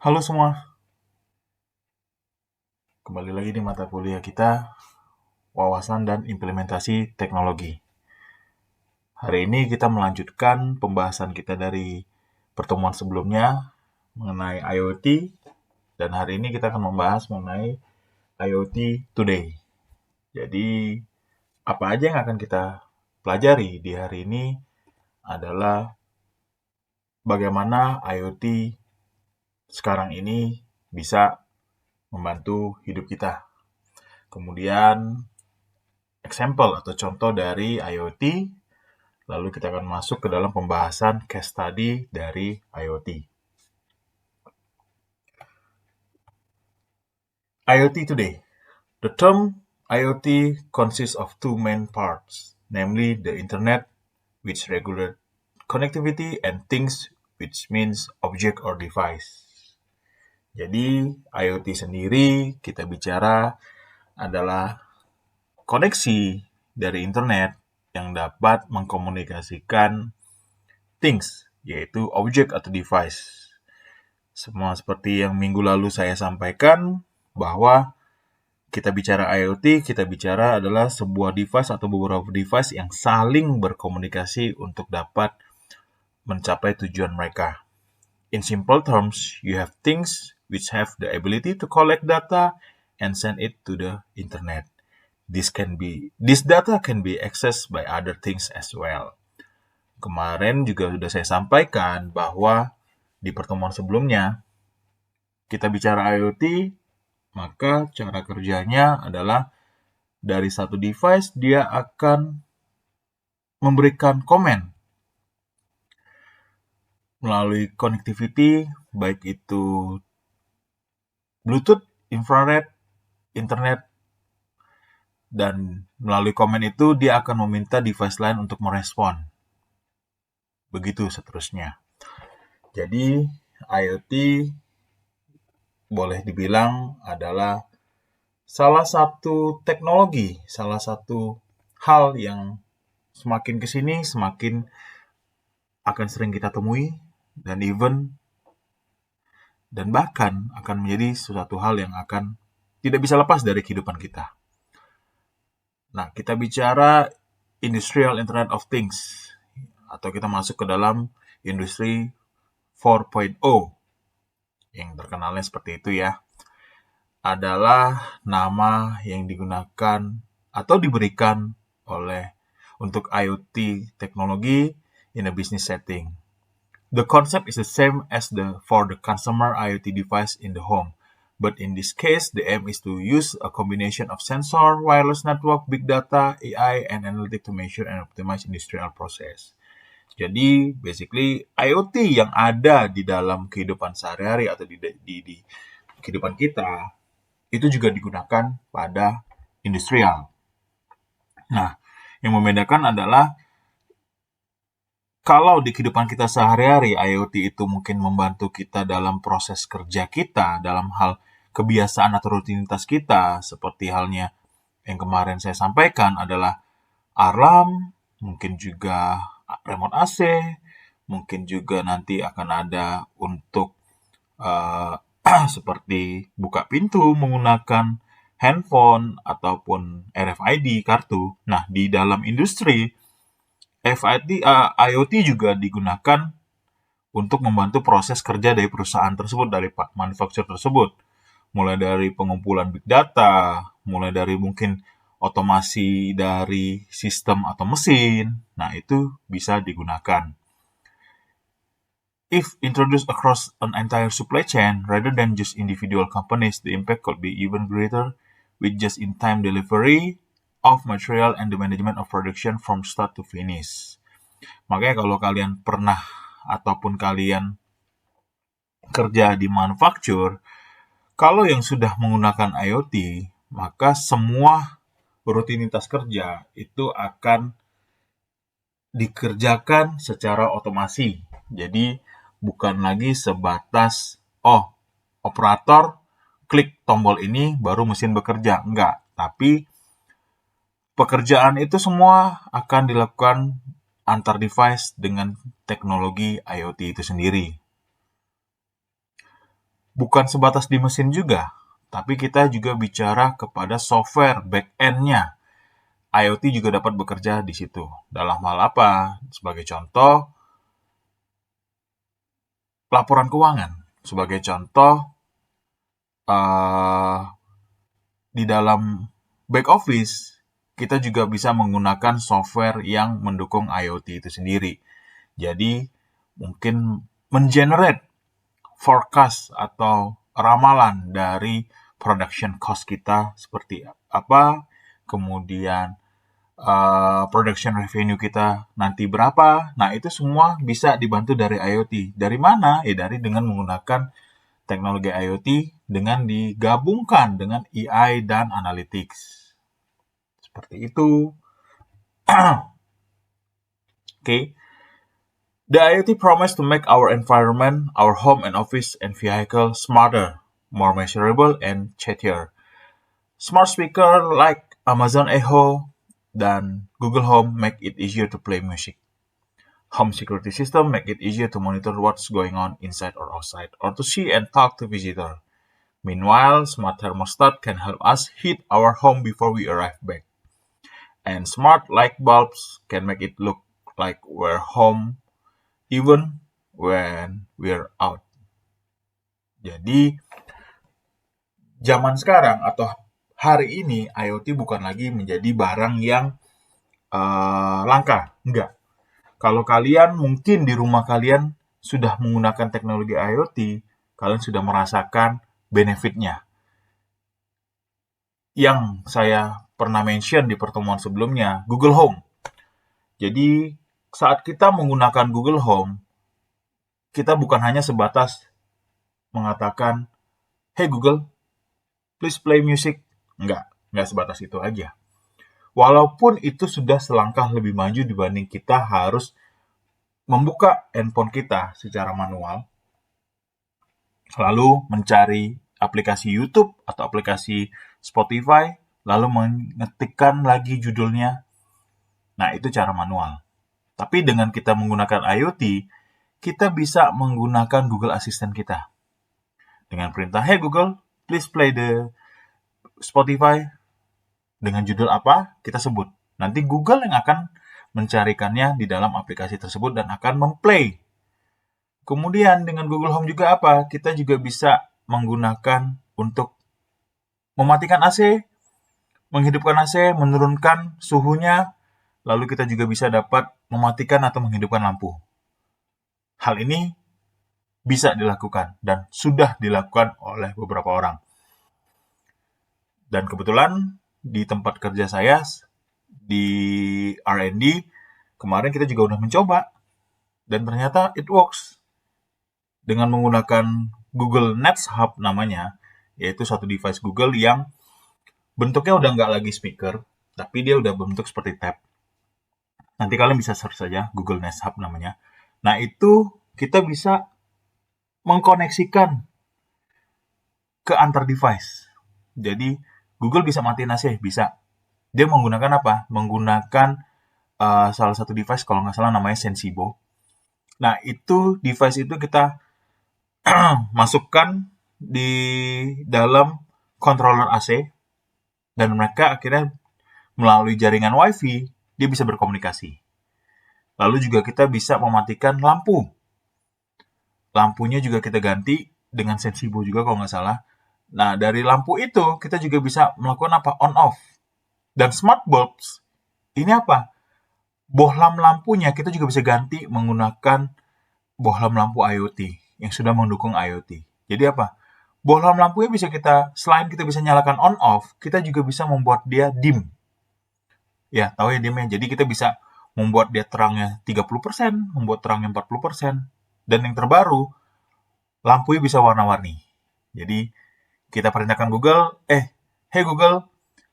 Halo semua, kembali lagi di mata kuliah kita, wawasan dan implementasi teknologi. Hari ini kita melanjutkan pembahasan kita dari pertemuan sebelumnya mengenai IoT, dan hari ini kita akan membahas mengenai IoT Today. Jadi, apa aja yang akan kita pelajari di hari ini adalah bagaimana IoT sekarang ini bisa membantu hidup kita. Kemudian example atau contoh dari IoT, lalu kita akan masuk ke dalam pembahasan case study dari IoT. IoT today. The term IoT consists of two main parts, namely the internet, which regulates connectivity, and things, which means object or device. Jadi, IoT sendiri kita bicara adalah koneksi dari internet yang dapat mengkomunikasikan things, yaitu objek atau device. Semua seperti yang minggu lalu saya sampaikan, bahwa kita bicara IoT, kita bicara adalah sebuah device atau beberapa device yang saling berkomunikasi untuk dapat mencapai tujuan mereka. In simple terms, you have things which have the ability to collect data and send it to the internet. This data can be accessed by other things as well. Kemarin juga sudah saya sampaikan bahwa di pertemuan sebelumnya kita bicara IoT, maka cara kerjanya adalah dari satu device dia akan memberikan komen melalui connectivity, baik itu Bluetooth, infrared, internet, dan melalui komen itu dia akan meminta device lain untuk merespon. Begitu seterusnya. Jadi IoT boleh dibilang adalah salah satu teknologi, salah satu hal yang semakin kesini semakin akan sering kita temui dan bahkan akan menjadi suatu hal yang akan tidak bisa lepas dari kehidupan kita. Nah, kita bicara Industrial Internet of Things, atau kita masuk ke dalam industri 4.0, yang terkenalnya seperti itu ya, adalah nama yang digunakan atau diberikan untuk IoT teknologi in a business setting. The concept is the same as for the consumer IoT device in the home, but in this case, the aim is to use a combination of sensor, wireless network, big data, AI, and analytics to measure and optimize industrial process. Jadi, basically, IoT yang ada di dalam kehidupan sehari-hari atau di kehidupan kita, itu juga digunakan pada industrial. Nah, yang membedakan adalah kalau di kehidupan kita sehari-hari, IoT itu mungkin membantu kita dalam proses kerja kita, dalam hal kebiasaan atau rutinitas kita, seperti halnya yang kemarin saya sampaikan adalah alarm, mungkin juga remote AC, mungkin juga nanti akan ada untuk seperti buka pintu menggunakan handphone ataupun RFID kartu. Nah, di dalam industri IoT juga digunakan untuk membantu proses kerja dari perusahaan tersebut, dari manufaktur tersebut. Mulai dari pengumpulan big data, mulai dari mungkin otomasi dari sistem atau mesin. Nah, itu bisa digunakan. If introduced across an entire supply chain, rather than just individual companies, the impact could be even greater with just-in-time delivery of material and the management of production from start to finish. Makanya kalau kalian pernah ataupun kalian kerja di manufaktur, kalau yang sudah menggunakan IoT, maka semua rutinitas kerja itu akan dikerjakan secara otomasi. Jadi bukan lagi sebatas operator klik tombol ini baru mesin bekerja, enggak. Tapi pekerjaan itu semua akan dilakukan antar device dengan teknologi IoT itu sendiri. bukan sebatas di mesin juga, tapi kita juga bicara kepada software back-end-nya. IoT juga dapat bekerja di situ. Dalam hal apa? Sebagai contoh, laporan keuangan. Sebagai contoh, uh, di dalam back office, kita juga bisa menggunakan software yang mendukung IoT itu sendiri. Jadi, mungkin mengenerate forecast atau ramalan dari production cost kita seperti apa, kemudian production revenue kita nanti berapa. Nah, itu semua bisa dibantu dari IoT. Dari mana? Dari dengan menggunakan teknologi IoT dengan digabungkan dengan AI dan analytics. Seperti itu. Okay. The IoT promise to make our environment, our home and office and vehicle smarter, more measurable, and chattier. Smart speaker like Amazon Echo dan Google Home make it easier to play music. Home security system make it easier to monitor what's going on inside or outside, or to see and talk to visitor. Meanwhile, smart thermostat can help us heat our home before we arrive back. And smart light bulbs can make it look like we're home even when we're out. Jadi, zaman sekarang atau hari ini IoT bukan lagi menjadi barang yang langka, enggak. Kalau kalian mungkin di rumah kalian sudah menggunakan teknologi IoT, kalian sudah merasakan benefitnya. Yang saya pernah mention di pertemuan sebelumnya, Google Home. Jadi, saat kita menggunakan Google Home, kita bukan hanya sebatas mengatakan, "Hey Google, please play music." Enggak sebatas itu aja. Walaupun itu sudah selangkah lebih maju dibanding kita harus membuka handphone kita secara manual, lalu mencari aplikasi YouTube atau aplikasi Spotify, lalu mengetikkan lagi judulnya. Nah, itu cara manual. Tapi dengan kita menggunakan IoT, kita bisa menggunakan Google Assistant kita. Dengan perintah, "Hey Google, please play the Spotify." Dengan judul apa, kita sebut. Nanti Google yang akan mencarikannya di dalam aplikasi tersebut dan akan memplay. Kemudian dengan Google Home juga apa? Kita juga bisa menggunakan untuk mematikan AC, menghidupkan AC, menurunkan suhunya, lalu kita juga bisa dapat mematikan atau menghidupkan lampu. Hal ini bisa dilakukan dan sudah dilakukan oleh beberapa orang. Dan kebetulan di tempat kerja saya, di R&D, kemarin kita juga udah mencoba. Dan ternyata it works. Dengan menggunakan Google Nest Hub namanya, yaitu satu device Google yang bentuknya udah nggak lagi speaker, tapi dia udah bentuk seperti tab. Nanti kalian bisa search saja Google Nest Hub namanya. Nah, itu kita bisa mengkoneksikan ke antar device. Jadi, Google bisa matiin AC, bisa. Dia menggunakan apa? Menggunakan salah satu device, kalau nggak salah namanya Sensibo. Nah, itu device itu kita masukkan di dalam controller AC, dan mereka akhirnya melalui jaringan WiFi, dia bisa berkomunikasi. Lalu juga kita bisa mematikan lampu. Lampunya juga kita ganti dengan Sensibo juga kalau nggak salah. Nah, dari lampu itu kita juga bisa melakukan apa? On-off. Dan smart bulbs, ini apa? Bohlam lampunya kita juga bisa ganti menggunakan bohlam lampu IoT yang sudah mendukung IoT. Jadi apa? Bohlam lampunya bisa kita, selain kita bisa nyalakan on-off, kita juga bisa membuat dia dim. Ya, tahu ya dimnya. Jadi kita bisa membuat dia terangnya 30%, membuat terangnya 40%. Dan yang terbaru, lampunya bisa warna-warni. Jadi kita perintahkan Google, hey Google,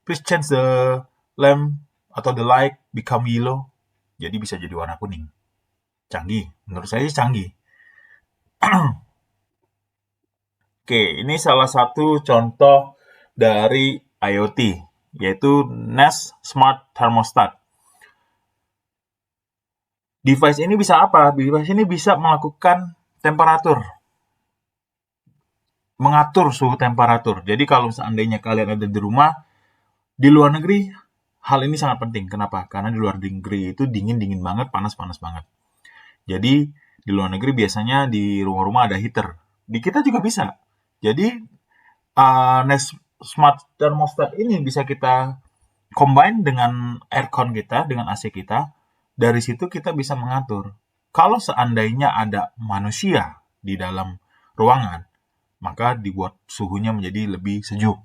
please change the lamp atau the light become yellow. Jadi bisa jadi warna kuning. Canggih, menurut saya canggih. Oke, ini salah satu contoh dari IoT, yaitu Nest Smart Thermostat. Device ini bisa apa? Device ini bisa melakukan temperatur. mengatur suhu temperatur. Jadi kalau seandainya kalian ada di rumah, di luar negeri, hal ini sangat penting. Kenapa? Karena di luar negeri itu dingin-dingin banget, panas-panas banget. Jadi di luar negeri biasanya di rumah-rumah ada heater. Di kita juga bisa. Jadi smart thermostat ini bisa kita combine dengan aircon kita, dengan AC kita. Dari situ kita bisa mengatur. Kalau seandainya ada manusia di dalam ruangan, maka dibuat suhunya menjadi lebih sejuk.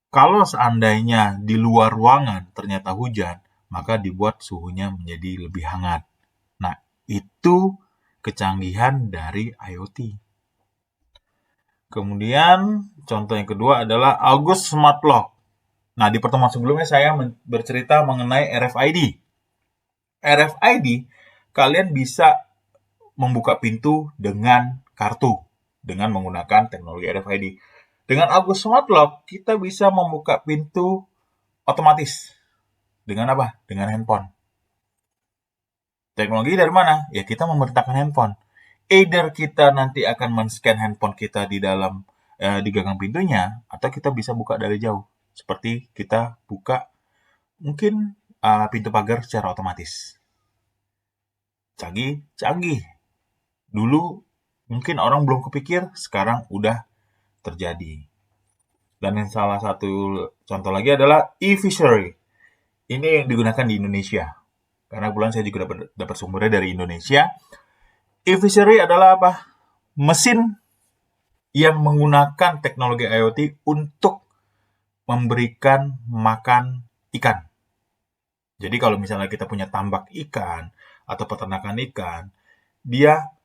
Kalau seandainya di luar ruangan ternyata hujan, maka dibuat suhunya menjadi lebih hangat. Nah, itu kecanggihan dari IoT. Kemudian, contoh yang kedua adalah August Smart Lock. Nah, di pertemuan sebelumnya saya bercerita mengenai RFID. RFID, kalian bisa membuka pintu dengan kartu, dengan menggunakan teknologi RFID. Dengan August Smart Lock, kita bisa membuka pintu otomatis. Dengan apa? Dengan handphone. Teknologi dari mana? Ya kita memerintahkan handphone. Either kita nanti akan men-scan handphone kita di dalam di gagang pintunya, atau kita bisa buka dari jauh. Seperti kita buka mungkin pintu pagar secara otomatis. Canggih. Dulu mungkin orang belum kepikir, sekarang udah terjadi. Dan yang salah satu contoh lagi adalah e-fishery. Ini yang digunakan di Indonesia. Karena kebetulan saya juga dapat sumbernya dari Indonesia. E-fishery adalah apa? Mesin yang menggunakan teknologi IoT untuk memberikan makan ikan. Jadi kalau misalnya kita punya tambak ikan atau peternakan ikan, dia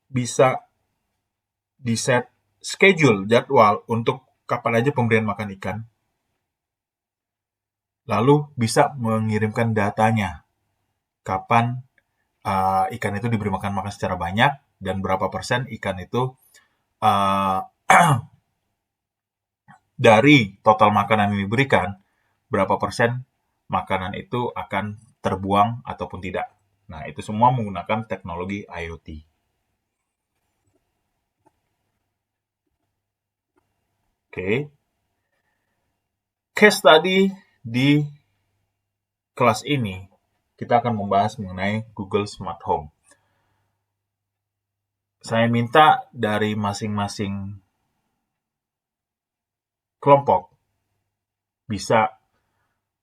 bisa di-set schedule, jadwal untuk kapan aja pemberian makan ikan. Lalu bisa mengirimkan datanya. Kapan ikan itu diberi makan secara banyak dan berapa persen ikan itu dari total makanan yang diberikan, berapa persen makanan itu akan terbuang ataupun tidak. Nah, itu semua menggunakan teknologi IoT. Oke. Case study di kelas ini, kita akan membahas mengenai Google Smart Home. Saya minta dari masing-masing kelompok bisa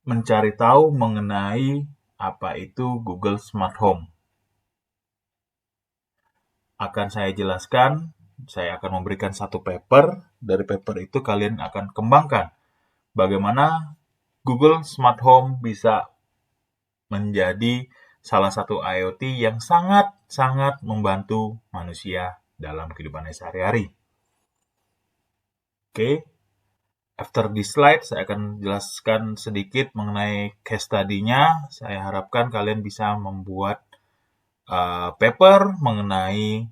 mencari tahu mengenai apa itu Google Smart Home. Akan saya jelaskan, saya akan memberikan satu paper. Dari paper itu kalian akan kembangkan bagaimana Google Smart Home bisa menjadi salah satu IoT yang sangat-sangat membantu manusia dalam kehidupannya sehari-hari. Oke, after this slide, saya akan jelaskan sedikit mengenai case study-nya. Saya harapkan kalian bisa membuat paper mengenai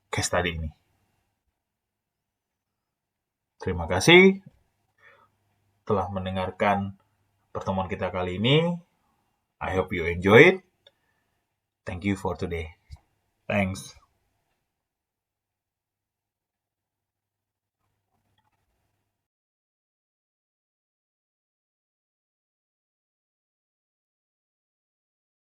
case study ini. Terima kasih telah mendengarkan pertemuan kita kali ini. I hope you enjoy it. Thank you for today. Thanks.